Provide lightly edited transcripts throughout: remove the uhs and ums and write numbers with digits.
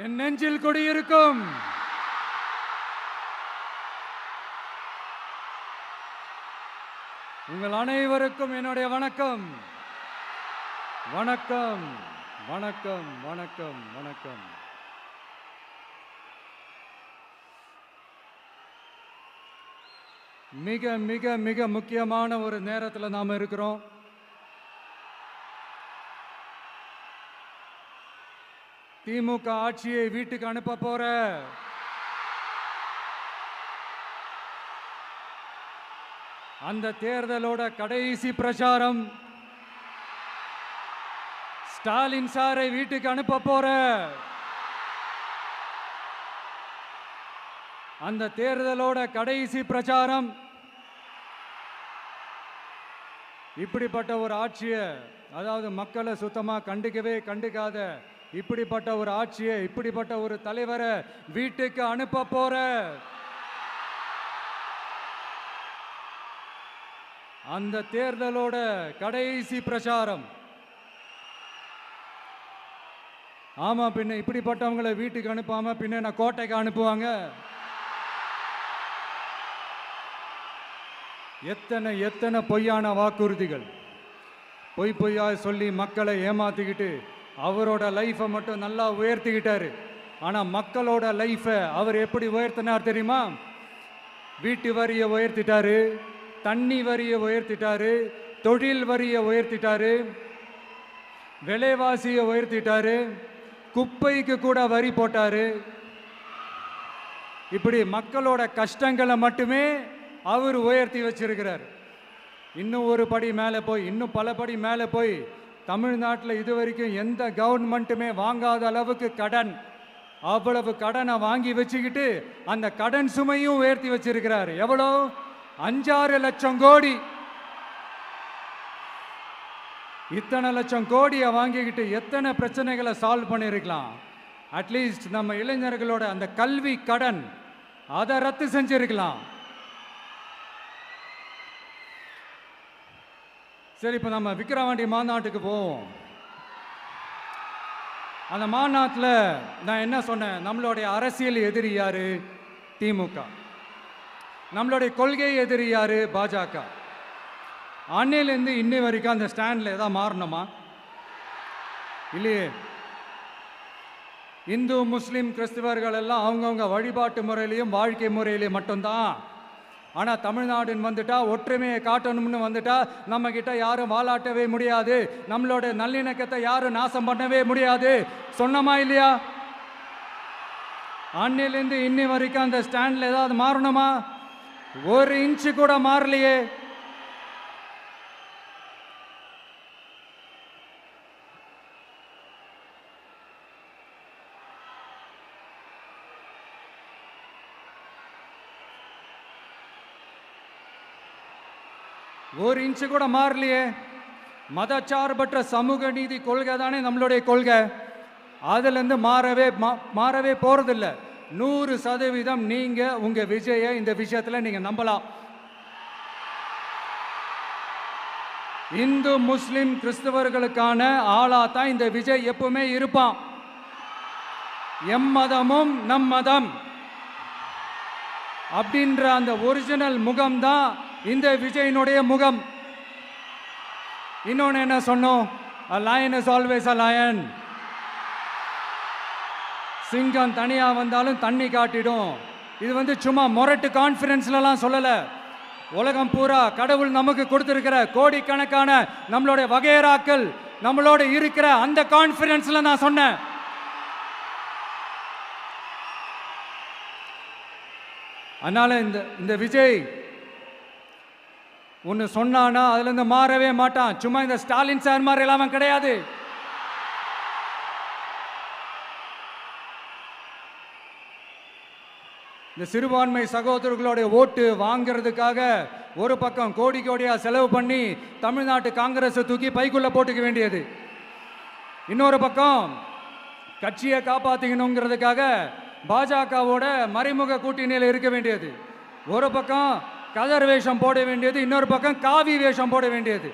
என் நெஞ்சில் குடியிருக்கும் உங்கள் அனைவருக்கும் என்னுடைய வணக்கம். வணக்கம் வணக்கம் வணக்கம் வணக்கம். மிக மிக மிக முக்கியமான ஒரு நேரத்தில் நாம் இருக்கிறோம். திமுக ஆட்சியை வீட்டுக்கு அனுப்ப போற அந்த தேர்தலோட கடைசி பிரச்சாரம். ஸ்டாலின் சாரை வீட்டுக்கு அனுப்ப போற அந்த தேர்தலோட கடைசி பிரச்சாரம். இப்படிப்பட்ட ஒரு ஆட்சியை, அதாவது மக்களை சுத்தமா கண்டுக்காத இப்படிப்பட்ட ஒரு ஆட்சியை, இப்படிப்பட்ட ஒரு தலைவரை வீட்டுக்கு அனுப்ப போற அந்த தேர்தலோட கடைசி பிரச்சாரம். ஆமா, பின்ன இப்படிப்பட்டவங்களை வீட்டுக்கு அனுப்பாம பின்ன நான் கோட்டைக்கு அனுப்புவாங்க? எத்தனை எத்தனை பொய்யான வாக்குறுதிகள், பொய்யா சொல்லி மக்களை ஏமாத்திக்கிட்டு அவரோட லைஃபை மட்டும் நல்லா உயர்த்திக்கிட்டாரு. ஆனால் மக்களோட லைஃபை அவர் எப்படி உயர்த்தினார் தெரியுமா? வீட்டு வரியை உயர்த்திட்டாரு, தண்ணி வரியை உயர்த்திட்டாரு, தொழில் வரியை உயர்த்திட்டாரு, விலைவாசியை உயர்த்திட்டாரு, குப்பைக்கு கூட வரி போட்டாரு. இப்படி மக்களோட கஷ்டங்களை மட்டுமே அவர் உயர்த்தி வச்சிருக்கிறார். இன்னும் ஒரு படி மேலே போய், இன்னும் பல படி மேலே போய், தமிழ்நாட்டில் இதுவரைக்கும் எந்த கவர்மெண்ட்டுமே வாங்காத அளவுக்கு கடன், அவ்வளவு கடனை வாங்கி வச்சுக்கிட்டு அந்த கடன் சுமையும் உயர்த்தி வச்சிருக்கிறார். எவ்வளோ? 5-6 லட்சம் கோடி. இத்தனை லட்சம் கோடியை வாங்கிக்கிட்டு எத்தனை பிரச்சனைகளை சால்வ் பண்ணியிருக்கலாம். அட்லீஸ்ட் நம்ம இளைஞர்களோட அந்த கல்வி கடன் அதை ரத்து செஞ்சிருக்கலாம். சரி, இப்போ நம்ம விக்கிரவாண்டி மாநாட்டுக்கு போவோம். அந்த மாநாட்டில் நான் என்ன சொன்னேன்? நம்மளுடைய அரசியல் எதிரி யாரு? திமுக. நம்மளுடைய கொள்கை எதிரி யாரு? பாஜக. அன்னையிலேருந்து இன்னை வரைக்கும் அந்த ஸ்டாண்டில் ஏதாவது மாறணுமா? இல்லையே. இந்து முஸ்லீம் கிறிஸ்தவர்கள் எல்லாம் அவங்கவுங்க வழிபாட்டு முறையிலையும் வாழ்க்கை முறையிலையும் மட்டும்தான். ஆனால் தமிழ்நாடுன்னு வந்துட்டா, ஒற்றுமையை காட்டணும்னு வந்துட்டா, நம்ம கிட்ட யாரும் வாலாட்டவே முடியாது, நம்மளோட நல்லிணக்கத்தை யாரும் நாசம் பண்ணவே முடியாது. சொன்னமா இல்லையா? அன்னிலேருந்து இன்னி வரைக்கும் அந்த ஸ்டாண்டில் ஏதாவது மாறணுமா? 1 இன்ச்சு கூட மாறலையே. ஒரு இன்ச்சு கூட மாறலையே. மதச்சார்பற்ற சமூக நீதி கொள்கை தானே நம்மளுடைய கொள்கை. அதுலேருந்து மாறவே போறதில்லை. 100% நீங்க உங்க விஜயை இந்த விஷயத்துல நீங்க நம்பலாம். இந்து முஸ்லிம் கிறிஸ்தவர்களுக்கான ஆளா தான் இந்த விஜய் எப்பவுமே இருப்பான். எம்மதமும் நம் மதம் அப்படின்ற அந்த ஒரிஜினல் முகம் தான் இந்த விஜயினுடைய முகம். இன்னொன்னு என்ன சொன்னோம்? A lion is always a lion. சிங்கம் தனியா வந்தாலும் தண்ணி காட்டிடும். இது சும்மா மொரட்டு கான்ஃபரன்ஸ்லாம் சொல்லல. உலகம் பூரா கடவுள் நமக்கு கொடுத்திருக்கிற கோடிக்கணக்கான நம்மளுடைய வகையறாக்கள் நம்மளோட இருக்கிற அந்த கான்ஃபரன்ஸ்ல நான் சொன்னேன். அதனால இந்த விஜய் ஒன்று சொன்னானா அதுல இருந்து மாறவே மாட்டான். சும்மா இந்த ஸ்டாலின் சார் மாதிரி எல்லாம் கிடையாது. இந்த சிறுபான்மை சகோதரர்களுடைய ஓட்டு வாங்கிறதுக்காக ஒரு பக்கம் கோடியா செலவு பண்ணி தமிழ்நாட்டு காங்கிரஸை தூக்கி பைக்குள்ள போட்டுக்க வேண்டியது, இன்னொரு பக்கம் கட்சியை காப்பாற்றிக்கணுங்கிறதுக்காக பாஜகவோட மறைமுக கூட்டணியில் இருக்க வேண்டியது, ஒரு பக்கம் கதர் வேஷம் போட வேண்டியது, இன்னொரு பக்கம் காவி வேஷம் போட வேண்டியது.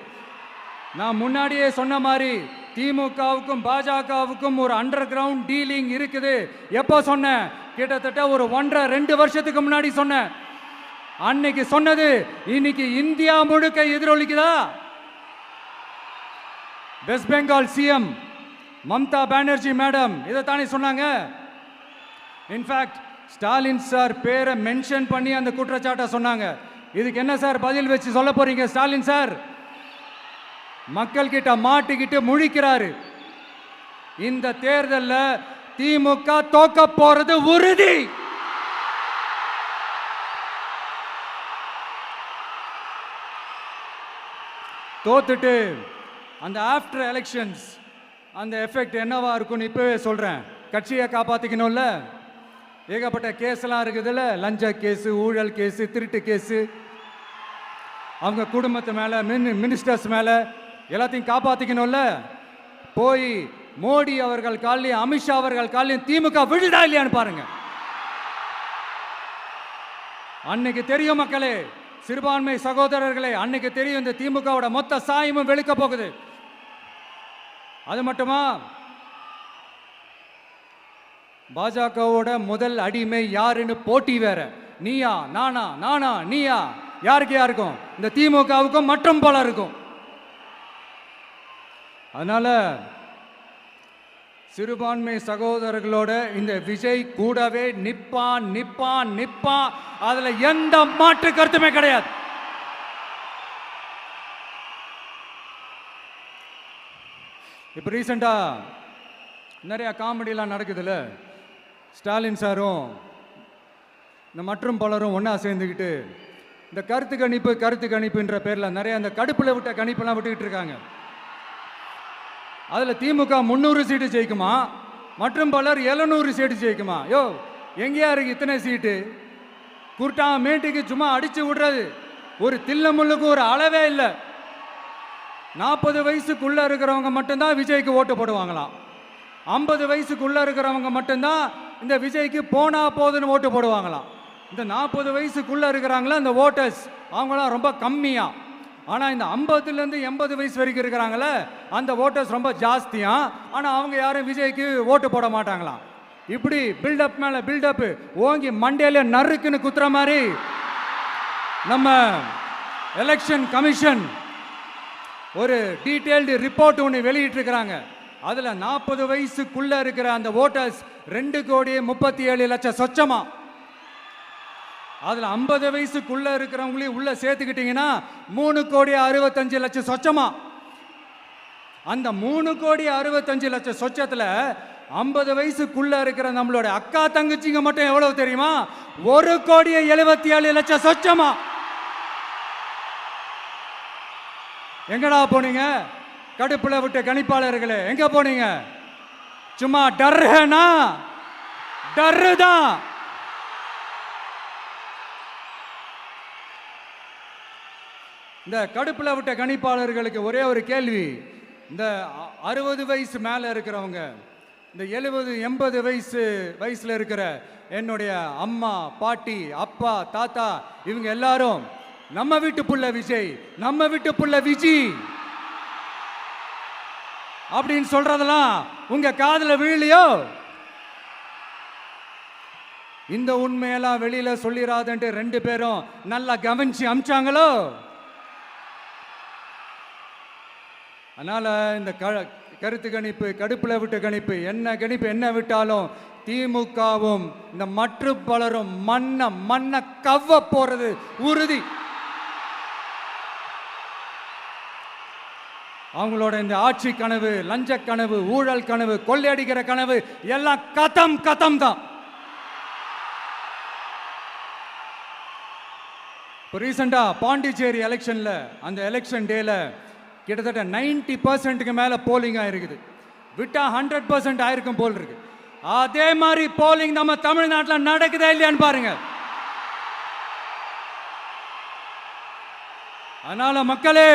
நான் முன்னாடியே சொன்ன மாதிரி திமுகவுக்கும் பாஜகவுக்கும் ஒரு அண்டர் கிரவுண்ட் டீலிங் இருக்குது. எப்போ சொன்னேன்? கிட்டத்தட்ட ஒரு 1.5-2 வருஷத்துக்கு முன்னாடி சொன்னேன். அன்னைக்கு சொன்னது இன்னைக்கு இந்தியா முழுக்க எதிரொலிக்குதா? West Bengal CM Mamata Banerjee madam இதைத்தானே சொன்னாங்க. இன்ஃபேக்ட் ஸ்டாலின் சார் பேரை மென்ஷன் பண்ணி அந்த குற்றச்சாட்டை சொன்னாங்க. இதுக்கு என்ன சார் பதில் வச்சு சொல்ல போறீங்க? ஸ்டாலின் சார் மக்கள் கிட்ட மாட்டிக்கிட்டு முழிக்கிறாரு. இந்த தேர்தலில் திமுக தோக்க போறது உறுதி. தோத்துட்டு அந்த ஆஃப்டர் எலெக்ஷன்ஸ் அந்த எஃபெக்ட் என்னவா இருக்கும்னு இப்பவே சொல்றேன். கட்சியை காப்பாத்திக்கணும்ல, ஏகப்பட்ட கேஸ்லாம் இருக்குதுல்ல, லஞ்ச கேஸு, ஊழல் கேஸு, திருட்டு கேஸு, அவங்க குடும்பத்து மேலே, மினிஸ்டர்ஸ் மேலே எல்லாத்தையும் காப்பாற்றிக்கணும்ல. போய் மோடி அவர்கள் காலையும் அமித்ஷா அவர்கள் காலையும் திமுக விழுதா இல்லையான்னு பாருங்க. அன்னைக்கு தெரியும் மக்களே, சிறுபான்மை சகோதரர்களே, அன்னைக்கு தெரியும் இந்த திமுகவோட மொத்த சாயமும் வெளுக்க போகுது. அது மட்டுமா, பாஜகவோட முதல் அடிமை யாருன்னு போட்டி வேற. நீயா நானா, நானா நீயா, யாருக்கு யாருக்கும், இந்த திமுகவுக்கும் மற்றும் பல இருக்கும். அதனால சிறுபான்மை சகோதரர்களோட இந்த விஜய் கூடவே நிப்பான் நிப்பான் நிப்பான். அதுல எந்த மாற்று கருத்துமே கிடையாது. இப்போ ரீசெண்டா நிறைய காமெடியெல்லாம் நடக்குதுல்ல. ஸ்டாலின் சாரும் இந்த மற்றும் பலரும் ஒன்றா சேர்ந்துக்கிட்டு இந்த கருத்து கணிப்புன்ற பேரில் நிறைய அந்த கடுப்பில் விட்ட கணிப்பெல்லாம் விட்டுக்கிட்டு இருக்காங்க. அதில் திமுக 300 சீட்டு ஜெயிக்குமா, மற்றும் பலர் 700 சீட்டு ஜெயிக்குமா? யோ, எங்கேயா இருக்கு இத்தனை சீட்டு? குர்ட்டா மேட்டுக்கு சும்மா அடிச்சு விடுறது, ஒரு தில்லமுள்ளுக்கு ஒரு அளவே இல்லை. 40 வயசுக்குள்ள இருக்கிறவங்க மட்டும்தான் விஜய்க்கு ஓட்டு போடுவாங்களாம். 50 வயசுக்குள்ள இருக்கிறவங்க மட்டும்தான் இந்த விஜய்க்கு போனா போதுன்னு ஓட்டு போடுவாங்களாம். இந்த 40 வயசுக்குள்ள இருக்கிறாங்களா இந்த ஓட்டர்ஸ், அவங்களாம் ரொம்ப கம்மியா. ஆனால் இந்த 50லேருந்து 80 வயசு வரைக்கும் இருக்கிறாங்களே அந்த ஓட்டர்ஸ் ரொம்ப ஜாஸ்தியா. ஆனால் அவங்க யாரும் விஜய்க்கு ஓட்டு போட மாட்டாங்களாம். இப்படி பில்டப் மேலே பில்டப் ஓங்கி மண்டையில நறுக்குன்னு குத்துற மாதிரி நம்ம எலெக்ஷன் கமிஷன் ஒரு டீட்டெயில்டு ரிப்போர்ட் ஒன்று வெளியிட்டிருக்கிறாங்க. அதில் 40 வயசுக்குள்ள இருக்கிற அந்த ஓட்டர்ஸ் 2,37,00,000 சொச்சமா. அதில் 50 வயசுக்குள்ள இருக்கிறவங்களையும் உள்ள சேர்த்துக்கிட்டீங்கன்னா 3,65,00,000 சொச்சமா. அந்த 3,65,00,000 சொச்சத்தில் 50 வயசுக்குள்ள இருக்கிற நம்மளோட அக்கா தங்கச்சிங்க மட்டும் எவ்வளவு தெரியுமா? 1,77,00,000 சொச்சமா. எங்கடா போனீங்க கடுப்புல விட்ட கணிப்பாளர்களே? எங்க போனீங்க? சும்மா டர்னா டர்தான். இந்த கடுப்புல விட்ட கணிப்பாளர்களுக்கு ஒரே ஒரு கேள்வி. இந்த 60 வயசு மேல இருக்கிறவங்க, இந்த 70-80 வயசுல இருக்கிற என்னுடைய அம்மா, பாட்டி, அப்பா, தாத்தா, இவங்க எல்லாரும் நம்ம வீட்டு புள்ள விஜய், நம்ம வீட்டு புள்ள விஜி அப்படின்னு சொல்றதெல்லாம் உங்க காதுல விழலையோ? இந்த உண்மையெல்லாம் வெளியில சொல்லிராதுன்ட்டு 2 பேரும் நல்லா கவனிச்சு அமிச்சாங்களோ? அதனால இந்த கருத்து கணிப்பு, கடுப்புல விட்ட கணிப்பு, என்ன விட்டாலும் திமுகவும் இந்த மற்ற பலரும் மண்ண கவ்வ போறது உறுதி. அவங்களோட இந்த ஆட்சி கனவு, லஞ்ச கனவு, ஊழல் கனவு, கொள்ளையடிக்கிற கனவு எல்லாம் கதம் தான். இப்போ ரீசெண்டா பாண்டிச்சேரி எலெக்ஷன்ல, அந்த எலெக்ஷன் டேல கிட்டத்தட்ட 90% மேல போலிங் ஆயிருக்குது. விட்டா 100% ஆயிருக்கும் போல் இருக்கு. அதே மாதிரி போலிங் நம்ம தமிழ்நாட்டில் நடக்குதா இல்லையான்னு பாருங்க. அதனால மக்களே,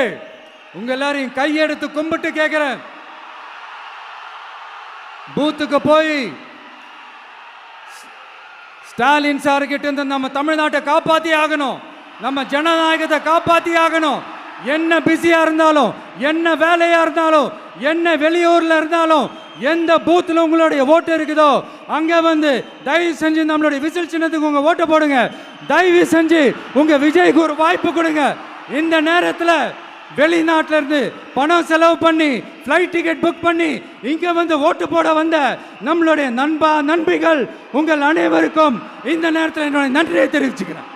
உங்க எல்லாரையும் கையெடுத்து கும்பிட்டு கேட்கிறேன், பூத்துக்கு போய் ஸ்டாலின் சார் கிட்ட இருந்து நம்ம தமிழ்நாட்டை காப்பாத்தி ஆகணும், நம்ம ஜனநாயகத்தை காப்பாத்தி ஆகணும். என்ன பிஸியா இருந்தாலும், என்ன வேலையா இருந்தாலும், என்ன வெளியூர்ல இருந்தாலும், எந்த பூத்துல உங்களுடைய ஓட்டு இருக்குதோ அங்க வந்து தயவு செஞ்சு நம்மளுடைய விசில் சின்னத்துக்கு உங்க ஓட்டு போடுங்க. தயவு செஞ்சு உங்க விஜய்க்கு ஒரு வாய்ப்பு கொடுங்க. இந்த நேரத்தில் வெளிநாட்டில இருந்து பணம் செலவு பண்ணி ஃப்ளைட் டிக்கெட் புக் பண்ணி இங்க வந்து ஓட்டு போட வந்த நம்மளுடைய நண்பிகள் உங்கள் அனைவருக்கும் இந்த நேரத்தில் என்னுடைய நன்றியை தெரிவிச்சுக்கிறேன்.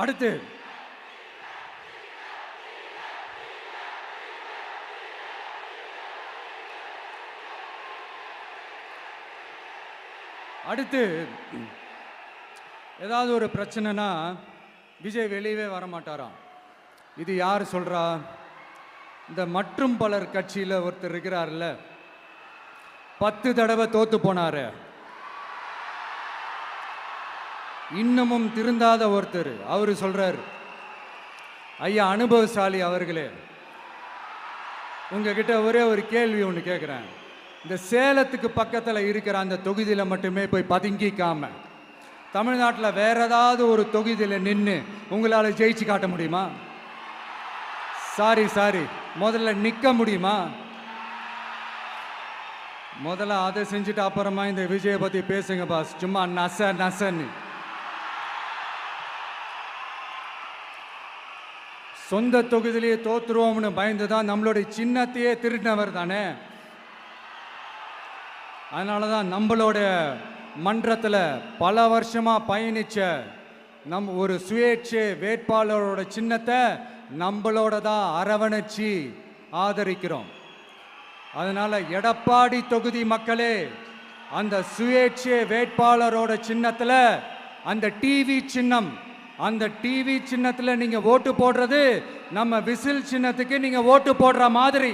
அடுத்து ஏதாவது ஒரு பிரச்சனைனா விஜய் வெளியவே வரமாட்டாராம். இது யார் சொல்றா? இந்த மற்றும் பலர் கட்சியில் ஒருத்தர் இருக்கிறார்ல, 10 தடவை தோத்து போனாரு, இன்னமும் திருந்தாத ஒருத்தர். அவரு சொல்றாரு, ஐயா அனுபவசாலி அவர்களே, உங்ககிட்ட ஒரே ஒரு கேள்வி ஒன்று கேட்குறேன். இந்த சேலத்துக்கு பக்கத்தில் இருக்கிற அந்த தொகுதியில் மட்டுமே போய் பதுங்கிக்காம தமிழ்நாட்டில் வேற ஏதாவது ஒரு தொகுதியில் நின்று உங்களால் ஜெயிச்சு காட்ட முடியுமா? சாரி முதல்ல நிற்க முடியுமா? முதல்ல அதை செஞ்சுட்டு அப்புறமா இந்த விஜயை பற்றி பேசுங்க பாஸ். சும்மா நசன்னு சொந்த தொகுதியிலேயே தோத்துருவோம்னு பயந்து தான் நம்மளுடைய சின்னத்தையே திருடினவர் தானே. அதனால தான் நம்மளோட மன்றத்தில் பல வருஷமாக பயணிச்ச ஒரு சுயேட்சை வேட்பாளரோட சின்னத்தை நம்மளோட தான் அரவணைச்சி ஆதரிக்கிறோம். அதனால எடப்பாடி தொகுதி மக்களே, அந்த சுயேட்சை வேட்பாளரோட சின்னத்தில் அந்த டிவி சின்னம், அந்த டிவி சின்னத்தில் நீங்க ஓட்டு போடுறது நம்ம விசில் சின்னத்துக்கு நீங்க ஓட்டு போடுற மாதிரி.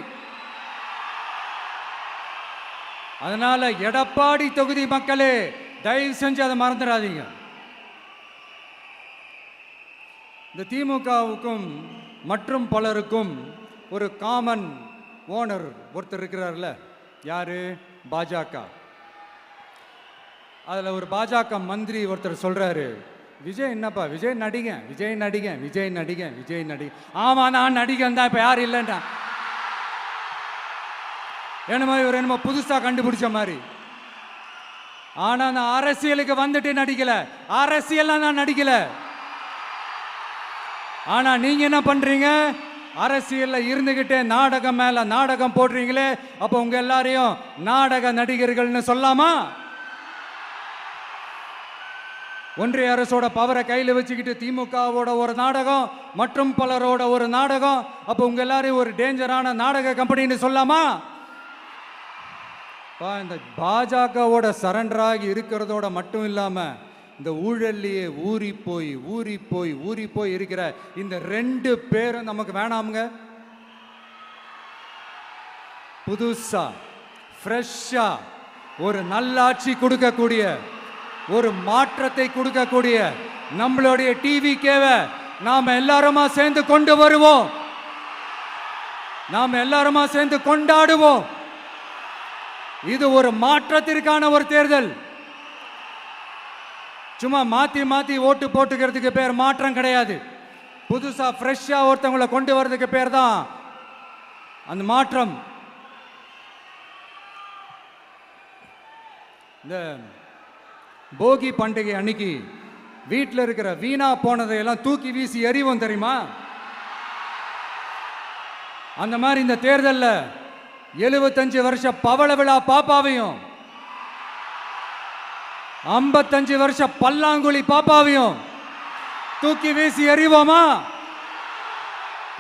அதனால எடப்பாடி தொகுதி மக்களே, தயவு செஞ்சு அதை மறந்துடாதீங்க. இந்த திமுகவுக்கும் மற்றும் பலருக்கும் ஒரு காமன் ஓனர் ஒருத்தர் இருக்கிறார்ல, யாரு? பாஜக. அதில் ஒரு பாஜக மந்திரி ஒருத்தர் சொல்றாரு, விஜய் என்னப்பா விஜய் நடிங்க, விஜய் நடிங்க, விஜய் நடிங்க, விஜய் நடிங்க. ஆமா நான் நடிகன் தான், இப்போ யாரும் இல்லைன்னா என்னமோ இவர் என்னமோ புதுசாக கண்டுபிடிச்ச மாதிரி. ஆனால் நான் அரசியலுக்கு வந்துட்டு நடிக்கல, அரசியல்லாம் நான் நடிக்கல. ஆனா நீங்க என்ன பண்றீங்க? அரசியல்ல இருந்துகிட்டே நாடகம் மேல நாடகம் போடுறீங்களே, அப்ப உங்க எல்லாரையும் நாடக நடிகர்கள்னு சொல்லாமா? ஒன்றிய அரசோட பவரை கையில் வச்சுக்கிட்டு திமுகவோட ஒரு நாடகம், மற்றும் பலரோட ஒரு நாடகம், அப்ப உங்க எல்லாரையும் ஒரு டேஞ்சரான நாடக கம்பெனின்னு சொல்லாமா? இந்த பாஜகவோட சரண்டராகி இருக்கிறதோட மட்டும் இல்லாம இந்த ஊழல்லையே ஊறி போய் இருக்கிற இந்த 2 பேரும் நமக்கு வேணாமுங்க. புதுசா ஃப்ரெஷ்ஷா ஒரு நல்லாட்சி கொடுக்கக்கூடிய, ஒரு மாற்றத்தை கொடுக்கக்கூடிய நம்மளுடைய டிவிகேவை நாம எல்லாருமா சேர்ந்து கொண்டு வருவோம், நாம எல்லாருமா சேர்ந்து கொண்டாடுவோம். இது ஒரு மாற்றத்திற்கான ஒரு தேர்தல். சும்மா மாத்தி ஓட்டு போட்டுக்கிறதுக்கு பேர் மாற்றம் கிடையாது. புதுசா ஃப்ரெஷ்ஷா ஒருத்தவங்களை கொண்டு வர்றதுக்கு பேர் தான் அந்த மாற்றம். இந்த போகி பண்டிகை அன்னைக்கு வீட்டில் இருக்கிற வீணா போனதையெல்லாம் தூக்கி வீசி எறிவோம் தெரியுமா? அந்த மாதிரி இந்த தேர்தலில் 75 வருஷ பவள விழா பாப்பாவையும் 55 வருஷ பல்லாங்குழி பாப்பாவையும் தூக்கி வீசி எறிவோமா?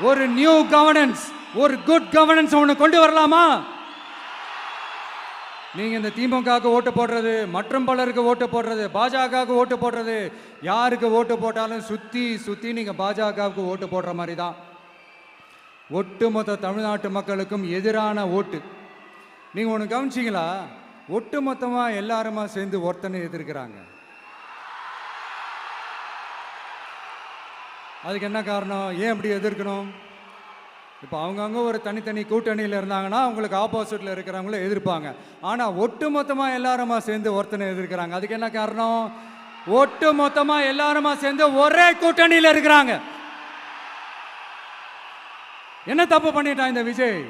ஒரு நியூ கவர்னன்ஸ், ஒரு குட் கவர்னன்ஸ் ஒன்று கொண்டு வரலாமா? நீங்க இந்த திமுகவுக்கு ஓட்டு போடுறது, மற்றும் பலருக்கு ஓட்டு போடுறது, பாஜகவுக்கு ஓட்டு போடுறது, யாருக்கு ஓட்டு போட்டாலும் சுத்தி நீங்க பாஜகவுக்கு ஓட்டு போடுற மாதிரி தான். ஒட்டுமொத்த தமிழ்நாட்டு மக்களுக்கும் எதிரான ஓட்டு. நீங்க ஒன்று கவனிச்சிங்களா? ஒட்டுமொத்தமா எல்லாருமா சேர்ந்து ஒருத்தனை எதிர்க்கிறாங்க. அதுக்கு என்ன காரணம்? ஏன் அப்படி எதிர்க்கணும்? இப்போ அவங்கவுங்க ஒரு தனித்தனி கூட்டணியில் இருந்தாங்கன்னா அவங்களுக்கு ஆப்போசிட்டில் இருக்கிறவங்கள எதிர்ப்பாங்க. ஆனால் ஒட்டுமொத்தமாக எல்லாருமா சேர்ந்து ஒருத்தனை எதிர்க்கிறாங்க. அதுக்கு என்ன காரணம்? ஒட்டு மொத்தமா எல்லாருமா சேர்ந்து ஒரே கூட்டணியில் இருக்கிறாங்க. என்ன தப்பு பண்ணிட்டான் இந்த விஜய்?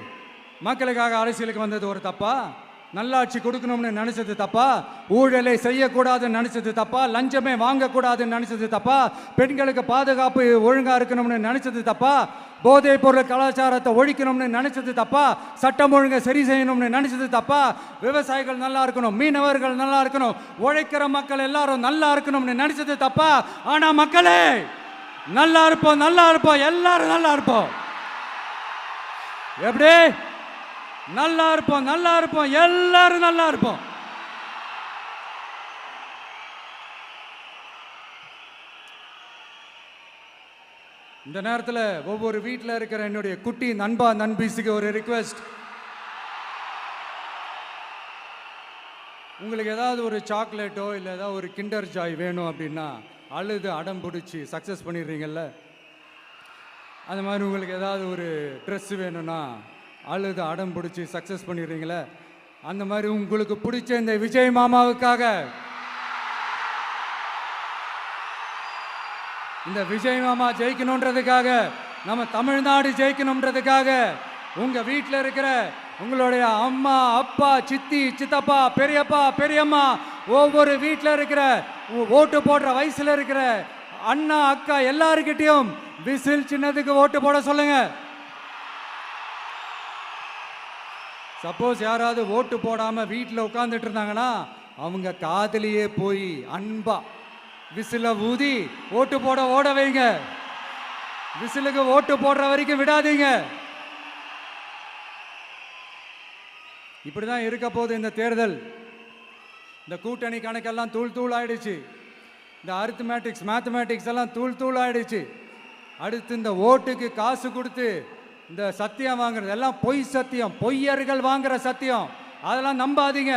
மக்களுக்காக அரசியலுக்கு வந்தது ஒரு தப்பா? நல்லாட்சி கொடுக்கணும்னு நினைச்சது தப்பா? ஊழலை செய்யக்கூடாதுன்னு நினைச்சது தப்பா? லஞ்சமே வாங்கக்கூடாதுன்னு நினைச்சது தப்பா? பெண்களுக்கு பாதுகாப்பு ஒழுங்கா இருக்கணும்னு நினைச்சது தப்பா? போதைப் பொருள் கலாச்சாரத்தை ஒழிக்கணும்னு நினைச்சது தப்பா? சட்டம் ஒழுங்கை சரி செய்யணும்னு நினைச்சது தப்பா? விவசாயிகள் நல்லா இருக்கணும், மீனவர்கள் நல்லா இருக்கணும், உழைக்கிற மக்கள் எல்லாரும் நல்லா இருக்கணும்னு நினைச்சது தப்பா? ஆனா மக்களே நல்லா இருப்போம், நல்லா இருப்போம், எல்லாரும் நல்லா இருப்போம். எப்படி நல்லா இருப்போம்? நல்லா இருப்போம், எல்லாரும் நல்லா இருப்போம். இந்த நேரத்தில் ஒவ்வொரு வீட்டில் இருக்கிற என்னுடைய குட்டி நண்பா நண்பீஸுக்கு ஒரு ரிக்வெஸ்ட். உங்களுக்கு ஏதாவது ஒரு சாக்லேட்டோ இல்லை ஏதாவது ஒரு கிண்டர் ஜாய் வேணும் அப்படின்னா அழுது அடம் பிடிச்சி சக்ஸஸ் பண்ணிடுறீங்கல்ல, அந்த மாதிரி உங்களுக்கு ஏதாவது ஒரு ட்ரெஸ் வேணும்னா அழுது அடம் பிடிச்சி சக்ஸஸ் பண்ணிடுறீங்களே, அந்த மாதிரி உங்களுக்கு பிடிச்ச இந்த விஜய் மாமாவுக்காக, இந்த விஜய் மாமா ஜெயிக்கணுன்றதுக்காக, நம்ம தமிழ்நாடு ஜெயிக்கணுன்றதுக்காக உங்க வீட்டில் இருக்கிற உங்களுடைய அம்மா அப்பா சித்தி சித்தப்பா பெரியப்பா பெரியம்மா ஒவ்வொரு வீட்டில் இருக்கிற ஓட்டு போடுற வயசுல இருக்கிற அண்ணா அக்கா எல்லாருக்கிட்டையும் விசில் சின்னதுக்கு ஓட்டு போட சொல்லுங்க. சப்போஸ் யாராவது ஓட்டு போடாம வீட்டில் உட்கார்ந்துட்டு இருந்தாங்கன்னா அவங்க காதலியே போய் அன்பா விசில ஊதி ஓட்டு போட ஓட வைங்க. விசிலுக்கு ஓட்டு போடுற வரைக்கும் விடாதீங்க. இப்படிதான் இருக்க போது இந்த தேர்தல். இந்த கூட்டணி கணக்கெல்லாம் தூள் தூள் ஆயிடுச்சு. இந்த அரித்மேட்டிக்ஸ் மேத்தமேட்டிக்ஸ் எல்லாம் தூள் தூள் ஆயிடுச்சு. அடுத்து இந்த ஓட்டுக்கு காசு கொடுத்து இந்த சத்தியம் வாங்குறது எல்லாம் பொய் சத்தியம், பொய்யர்கள் வாங்குற சத்தியம், அதெல்லாம் நம்பாதீங்க.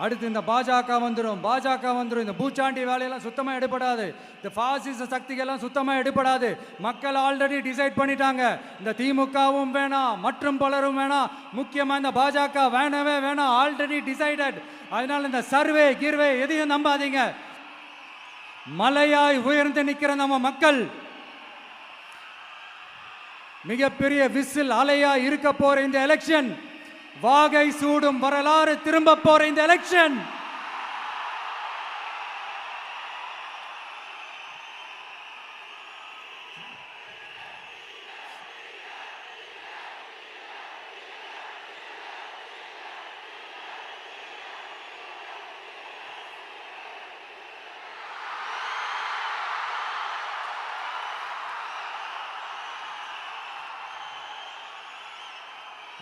அடுத்து இந்த பாஜக வந்துடும், இந்த பூச்சாண்டி வேலையெல்லாம் சுத்தமாக எடுபடாது. இந்த பாசிச சக்திகள்லாம் சுத்தமாக எடுபடாது. மக்கள் ஆல்ரெடி டிசைட் பண்ணிட்டாங்க, இந்த திமுகவும் வேணாம் மற்றும் பலரும் வேணாம், முக்கியமாக இந்த பாஜக வேணவே வேணாம், ஆல்ரெடி டிசைடட். அதனால இந்த சர்வே கிர்வே எதையும் நம்பாதீங்க. மலையாய் உயர்ந்து நிற்கிற நம்ம மக்கள் மிகப்பெரிய விசில் அலையா இருக்க போற இந்த எலெக்ஷன், வாகை சூடும் வரலாறு திரும்ப போற இந்த எலெக்ஷன்,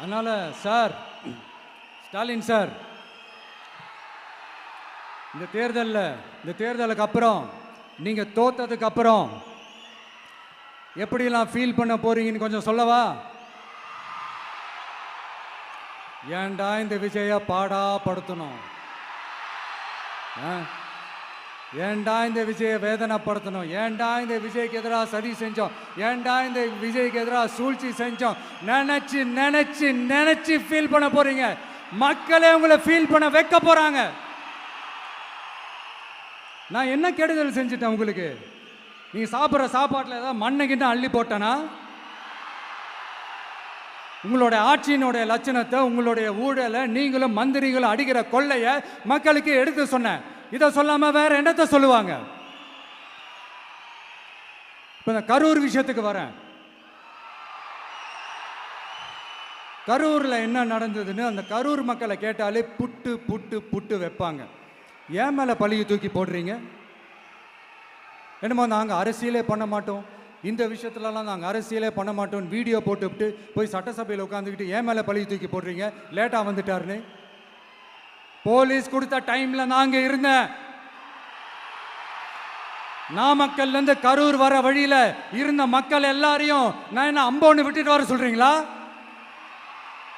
அதனால சார் ஸ்டாலின் சார், இந்த தேர்தலுக்கு அப்புறம் நீங்க தோத்ததுக்கு அப்புறம் எப்படிலாம் ஃபீல் பண்ண போறீங்கன்னு கொஞ்சம் சொல்லவா? ஏன்டா இந்த விஜய பாடா படுத்தணும், ஏன்டா இந்த விஜயை வேதனைப்படுத்தணும், ஏன்டா இந்த விஜய்க்கு எதிராக சதி செஞ்சோம், ஏன்டா இந்த விஜய்க்கு எதிராக சூழ்ச்சி செஞ்சோம் நினைச்சு நினைச்சு நினைச்சு ஃபீல் பண்ண போறீங்க. மக்களே உங்களை ஃபீல் பண்ண வைக்க போறாங்க. நான் என்ன கெடுதல் செஞ்சுட்டேன் உங்களுக்கு? நீங்க சாப்பிட்ற சாப்பாட்டில் ஏதாவது மண்ணை கிட்ட அள்ளி போட்டனா? உங்களுடைய ஆட்சியினுடைய லட்சணத்தை, உங்களுடைய ஊழலை, நீங்களும் மந்திரிகளும் அடிக்கிற கொள்ளைய மக்களுக்கு எடுத்து சொன்னேன். இதை சொல்லாம வேற என்னத்தை சொல்லுவாங்க? இப்ப இந்த கரூர் விஷயத்துக்கு வரேன். கரூர்ல என்ன நடந்ததுன்னு அந்த கரூர் மக்களை கேட்டாலே புட்டு புட்டு புட்டு வைப்பாங்க. ஏன் மேல பழியை தூக்கி போடுறீங்க? என்னமோ நாங்கள் அரசியலே பண்ண மாட்டோம், இந்த விஷயத்துலலாம் நாங்கள் அரசியலே பண்ண மாட்டோம் வீடியோ போட்டுவிட்டு போய் சட்டசபையில் உட்காந்துக்கிட்டு ஏன் மேலே பழியை தூக்கி போடுறீங்க? லேட்டாக வந்துட்டாருன்னு போலீஸ் கொடுத்த டைம்ல நாங்க இருந்தேன். நாமக்கல்ல இருந்து கரூர் வர வழியில இருந்த மக்கள் எல்லாரையும் நான் என்ன அம்போன்னு விட்டுட்டு வர சொல்றீங்களா?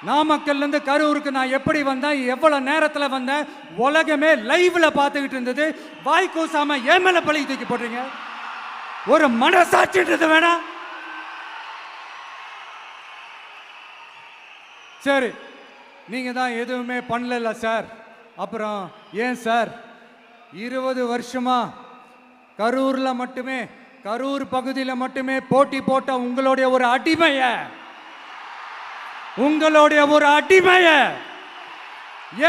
நாமக்கல்ல இருந்து கரூருக்கு நான் எப்படி வந்தேன், எவ்வளவு நேரத்துல வந்தேன், உலகமே லைவ்ல பார்த்துக்கிட்டு இருந்தது. வாய் கூசாம ஏன் மேல பழி தூக்கி போடுறீங்க? ஒரு மனசாட்சின்றது வேணாம்? சரி, நீங்க தான் எதுவுமே பண்ணல சார், அப்புறம் ஏன் சார் 20 வருஷமா கரூர்ல மட்டுமே, கரூர் பகுதியில் மட்டுமே போட்டி போட்ட உங்களுடைய ஒரு அடிமைய, உங்களுடைய ஒரு அடிமைய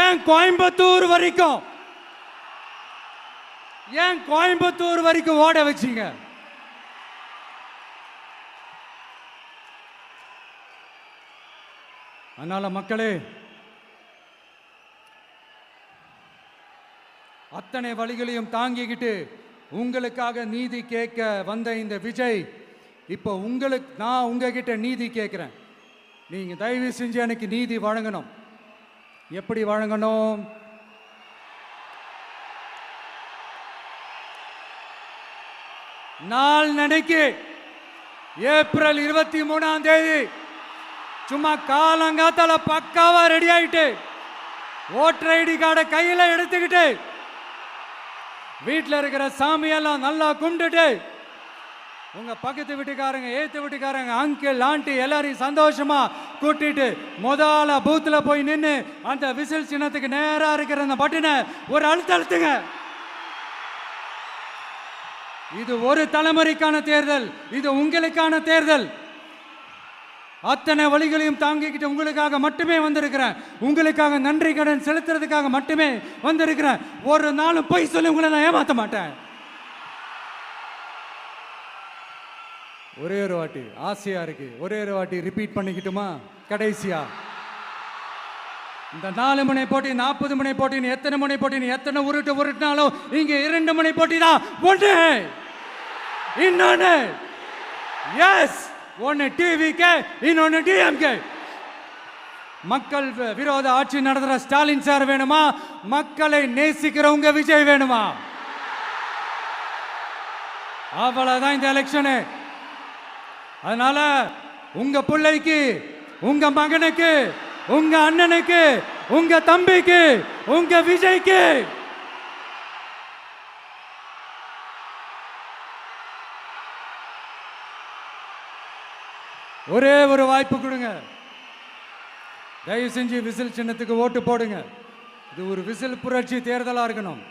ஏன் கோயம்புத்தூர் வரைக்கும், ஏன் கோயம்புத்தூர் வரைக்கும் ஓட வச்சீங்க? அதனால மக்களே, அத்தனை வழிகளையும் தாங்கிக்கிட்டு உங்களுக்காக நீதி கேட்க வந்த இந்த விஜய், இப்போ நான் உங்ககிட்ட நீதி கேட்கிறேன். நீங்க தயவு செஞ்சு எனக்கு நீதி வழங்கணும். எப்படி வழங்கணும்? நாளைக்கு ஏப்ரல் 23ஆம் தேதி சும்மா காலங்காத்தால பக்காவா ரெடி ஆயிட்டு ஓட்டர் ஐடி கார்டை கையில எடுத்துக்கிட்டு வீட்டில் இருக்கிற சாமியெல்லாம் நல்லா கும்பிட்டுட்டு உங்க பக்கத்து வீட்டுக்காரங்க, ஏத்து வீட்டுக்காரங்க, அங்கிள் ஆண்டி எல்லாரையும் சந்தோஷமா கூட்டிட்டு முதல்ல பூத்துல போய் நின்று அந்த விசில் சின்னத்துக்கு நேரா இருக்கிற அந்த பட்டினை ஒரு அழுத்துங்க. இது ஒரு தலைமுறைக்கான தேர்தல், இது உங்களுக்கான தேர்தல். அத்தனை வழிகளையும் தாங்கிக்கிட்டு உங்களுக்காக மட்டுமே வந்திருக்கிறேன், உங்களுக்காக நன்றி கடன் செலுத்துறதுக்காக மட்டுமே வந்திருக்கிறேன். ஒரு நாளும் பொய் சொல்லி உங்களை நான் ஏமாற்ற மாட்டேன். ஒரே ஒரு வாட்டி ஆசையா இருக்கு, ஒரே ஒரு வாட்டி ரிப்பீட் பண்ணிக்கிட்டுமா? கடைசியா இந்த 4 முனை போட்டி, 40 முனை போட்டின்னு எத்தனை முனை போட்டின்னு எத்தனை உருட்டினாலும் இங்க 2 முனை போட்டி தான். ஒன்று இன்னொன்னு, எஸ், ஒன்னு டிவிகே, இன்னொன்னு டிஎம்கே. மக்கள் விரோத ஆட்சி நடத்துற ஸ்டாலின் சார் வேணுமா? மக்களை நேசிக்கிறவங்க விஜய் வேணுமா? அவ்வளவுதான் இந்த எலெக்ஷனு. அதனால உங்க பிள்ளைக்கு, உங்க மகனுக்கு, உங்க அண்ணனுக்கு, உங்க தம்பிக்கு, உங்க விஜய்க்கு ஒரே ஒரு வாய்ப்பு கொடுங்க. தயவு செஞ்சு விசில் சின்னத்துக்கு ஓட்டு போடுங்க. இது ஒரு விசில் புரட்சி தேர்தலாக இருக்கணும்.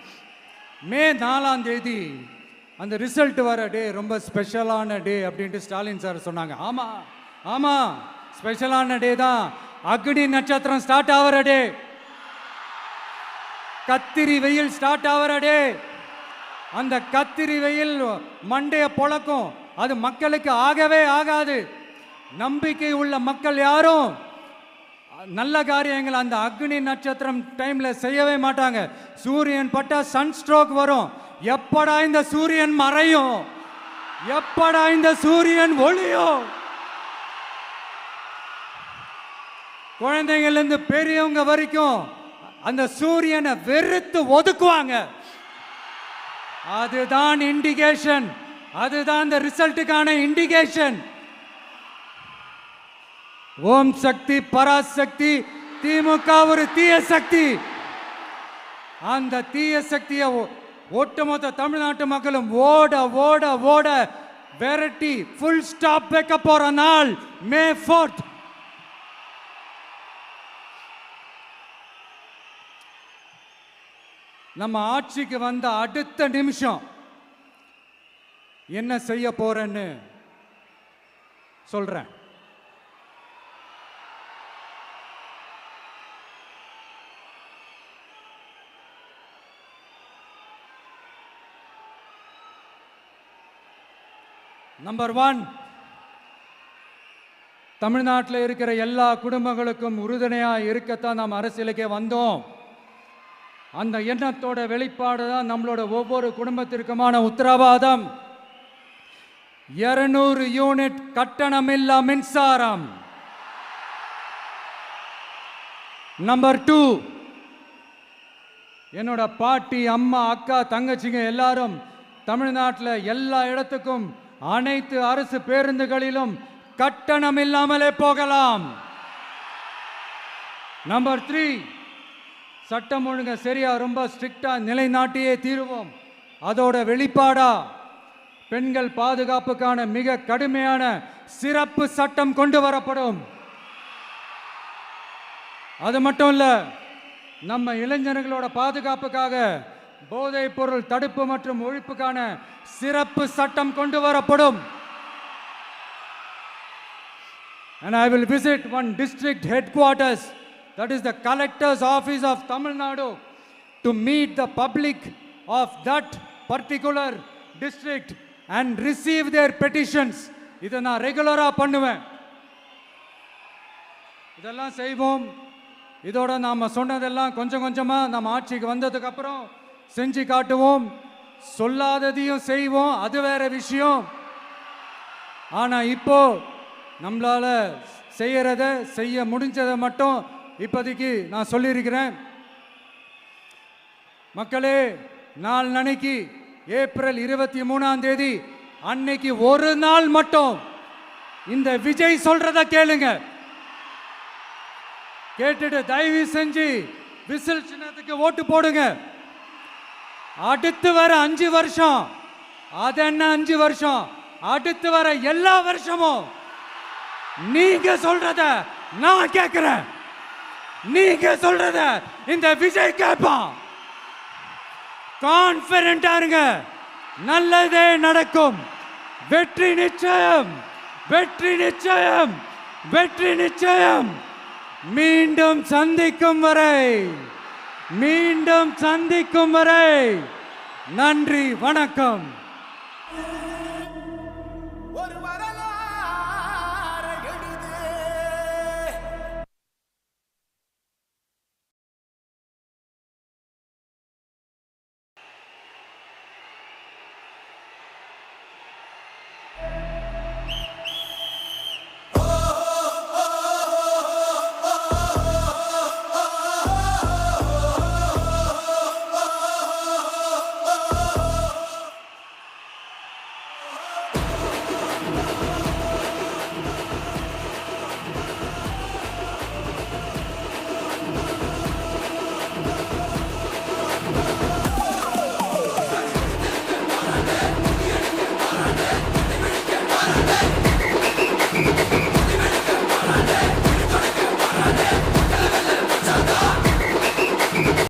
மே 4ஆம் தேதி அந்த ரிசல்ட் வர டே ரொம்ப ஸ்பெஷலான டே அப்படின்ட்டு ஸ்டாலின் சார் சொன்னாங்க. ஆமா ஆமா, ஸ்பெஷலான டே தான். அக்னி நட்சத்திரம் ஸ்டார்ட் ஆகிற டே, கத்திரி வெயில் ஸ்டார்ட் ஆகிற டே. அந்த கத்திரி வெயில் மண்டைய பொழக்கும், அது மக்களுக்கு ஆகவே ஆகாது. நம்பிக்கை உள்ள மக்கள் யாரும் நல்ல காரியங்கள் அந்த அக்னி நட்சத்திரம் டைம்ல செய்யவே மாட்டாங்க. சூரியன் பட்டா சன் ஸ்ட்ரோக் வரும். எப்படா இந்த சூரியன் மறையும், எப்படா இந்த சூரியன் ஒளியும்? குழந்தைங்கள்ல இருந்து பெரியவங்க வரைக்கும் அந்த சூரியனை வெறுத்து ஒதுக்குவாங்க. அதுதான் இண்டிகேஷன், அதுதான் இந்த ரிசல்ட்டுக்கான இண்டிகேஷன். ஓம் சக்தி பராசக்தி, திமுக ஒரு தீய சக்தி. அந்த தீய சக்தியை ஒட்டுமொத்த தமிழ்நாட்டு மக்களும் ஓட ஓட ஓட விரட்டி ஃபுல் ஸ்டாப் வைக்க போற நாள் மே 4th. நம்ம ஆட்சிக்கு வந்த அடுத்த நிமிஷம் என்ன செய்ய போறேன்னு சொல்றேன். நம்பர் 1, தமிழ்நாட்டில் இருக்கிற எல்லா குடும்பங்களுக்கும் உறுதுணையாக இருக்கத்தான் நாம் அரசியலுக்கே வந்தோம். அந்த எண்ணத்தோட வெளிப்பாடு தான் நம்மளோட ஒவ்வொரு குடும்பத்திற்குமான உத்தரவாதம். 200 யூனிட் கட்டணமில்லா மின்சாரம். நம்பர் 2, என்னோட பாட்டி, அம்மா, அக்கா, தங்கச்சிங்க எல்லாரும் தமிழ்நாட்டில் எல்லா இடத்துக்கும் அனைத்து அரசு பேருந்துகளிலும் கட்டணம் இல்லாமலே போகலாம். நம்பர் 3, சட்டம் ஒழுங்க சரியா ரொம்ப ஸ்ட்ரிக்டா நிலைநாட்டியே தீருவோம். அதோட வெளிப்பாடா பெண்கள் பாதுகாப்புக்கான மிக கடுமையான சிறப்பு சட்டம் கொண்டு வரப்படும். அது மட்டும் இல்ல, நம்ம இளைஞர்களோட பாதுகாப்புக்காக போதைப் பொருள் தடுப்பு மற்றும் ஒழிப்புக்கான சிறப்பு சட்டம் கொண்டு வரப்படும். And I will visit one district headquarters, that is the collector's office of Tamil Nadu, to meet the public of that particular district and receive their petitions. இதை நான் ரெகுலரா பண்ணுவேன். இதெல்லாம் செய்வோம். இதோட நாம சொன்னதெல்லாம் கொஞ்சம் கொஞ்சமா நம்ம ஆட்சிக்கு வந்ததுக்கு அப்புறம் செஞ்சு காட்டுவோம். சொல்லாததையும் செய்வோம், அது வேற விஷயம். ஆனா இப்போ நம்மளால செய்ய முடிஞ்சதை மட்டும் இப்போதைக்கு நான் சொல்லியிருக்கிறேன். மக்களே, நாளைக்கு ஏப்ரல் 23 அன்னைக்கு ஒரு நாள் மட்டும் இந்த விஜய் சொல்றத கேளுங்க. கேட்டுட்டு தயவு செஞ்சு விசில் சின்னத்துக்கு ஓட்டு போடுங்க. அடுத்து வர 5 வருஷம், அது என்ன 5 வருஷம், அடுத்து வர எல்லா வருஷமும் நீங்க சொல்றத நான் கேட்கிறேன். நீங்க சொல்றத இந்த விஜய் கேட்பான். கான்பிடென்டா இருங்க, நல்லதே நடக்கும். வெற்றி நிச்சயம், வெற்றி நிச்சயம், வெற்றி நிச்சயம். மீண்டும் சந்திக்கும் வரை நன்றி, வணக்கம்.